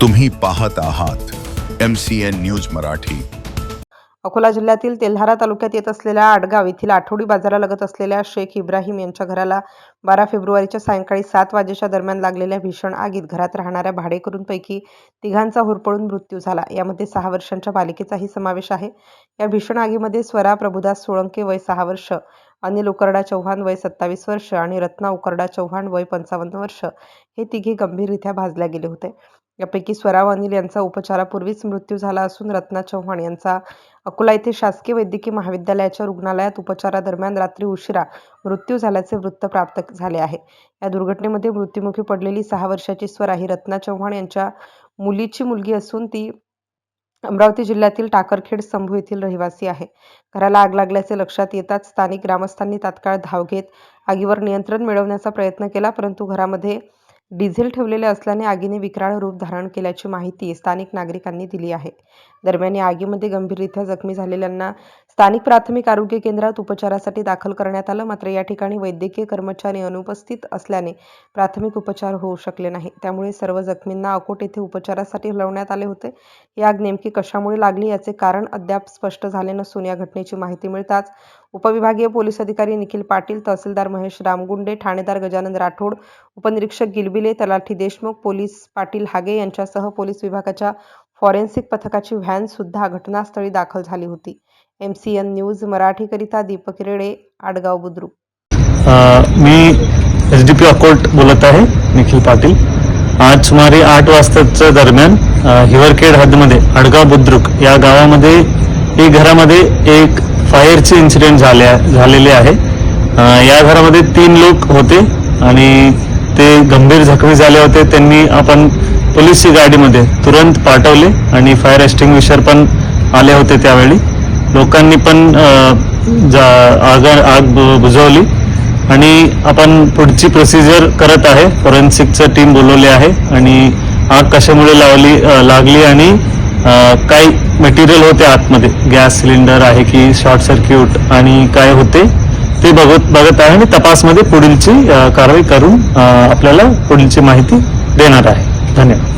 तुम्ही पाहत आहात MCN न्यूज मराठी। अकोला जिल्ह्यातील तेल्हारा तालुक्यात येत असलेल्या आडगाव येथील आठवडी बाजारालगत असलेल्या शेख इब्राहिम यांच्या घराला 12 फेब्रुवारीच्या सायंकाळी 7 वाजेच्या दरम्यान लागलेल्या भीषण आगीत घरात राहणाऱ्या भाडेकरूंपैकी तिघांचा होरपळून मृत्यू झाला। यामध्ये 6 वर्षांच्या बालिकेचाही समावेश आहे। या भीषण आगीमध्ये स्वरा प्रभुदास सोळंके वय 6 वर्ष, अनिल उकरडा चव्हाण वय 27 वर्ष आणि रत्ना उकरडा चव्हाण वय 55 वर्ष हे तिघे गंभीररित्या भाजल्या गेले होते। यापैकी स्वरा व अनिल यांचा उपचारापूर्वीच मृत्यू झाला असून रत्ना चव्हाण यांचा अकोला येथे शासकीय वैद्यकीय महाविद्यालयाच्या रुग्णालयात उपचारादरम्यान रात्री उशिरा मृत्यू झाल्याचे वृत्त प्राप्त झाले आहे। या दुर्घटनेमध्ये मृत्युमुखी पडलेली 6 वर्षाची स्वरा ही रत्ना चव्हाण यांच्या मुलीची मुलगी असून ती अमरावती जिल्ह्यातील टाकरखेड संभू येथील रहिवासी आहे। घराला आग लागल्याचे लक्षात येताच स्थानिक ग्रामस्थांनी तात्काळ धाव घेत आगीवर नियंत्रण मिळवण्याचा प्रयत्न केला, परंतु घरामध्ये डिझेल ठेवलेले असल्याने आगीने विकराळ रूप धारण केल्याची माहिती स्थानिक नागरिकांनी दिली आहे। दरम्यान या आगीमध्ये गंभीररित्या जखमी झालेल्यांना स्थानिक प्राथमिक आरोग्य केंद्रात उपचारासाठी दाखल करण्यात आलं, मात्र या ठिकाणी वैद्यकीय कर्मचारी अनुपस्थित असल्याने प्राथमिक उपचार होऊ शकले नाही। त्यामुळे सर्व जखमींना अकोट येथे उपचारासाठी हलवण्यात आले होते। ही आग नेमकी कशामुळे लागली याचे कारण अद्याप स्पष्ट झाले नसून या घटनेची माहिती मिळताच उपविभागीय पोलीस अधिकारी निखिल पाटील, तहसीलदार महेश रामगुंडे, ठाणेदार गजानन राठोड, उपनिरीक्षक गिलबिले, तलाठी देशमुख, पोलीस पाटील हागे यांच्यासह पोलीस विभागाच्या फॉरेन्सिक पथकाची व्हॅन सुद्धा घटनास्थळी दाखल झाली होती। MCN न्यूज मराठीकरिता दीपक रेडे, आडगाव बुद्रुक। मी SDP अकोट बोलत आहे, निखिल पाटील। आज सुमारे 8 वाजताच्या दरम्यान हिवरखेड हद्दमध्ये आडगाव बुद्रुक या गावामध्ये एक घरामध्ये एक फायरचे इन्सिडेंट झालेले आहे। या घरामध्ये 3 लोक होते आणि ते गंभीर जखमी झाले होते। त्यांनी आपण पोलीसची गाडीमध्ये तुरंत पाठवले आणि फायर एक्सटिंग्विशर पण आले होते। त्यावेळी लोकांनी पण आग बुझवली आणि आपण पुढची प्रोसिजर करत आहे। फॉरेन्सिकचं टीम बोलवले आहे आणि आग कशामुळे लागली आणि काही मटेरियल होते आतमध्ये, गॅस सिलेंडर आहे की शॉर्ट सर्किट आणि काय होते ते बघत आहे आणि तपासमध्ये पुढीलची कारवाई करून आपल्याला पुढीलची माहिती देणार आहे। धन्यवाद।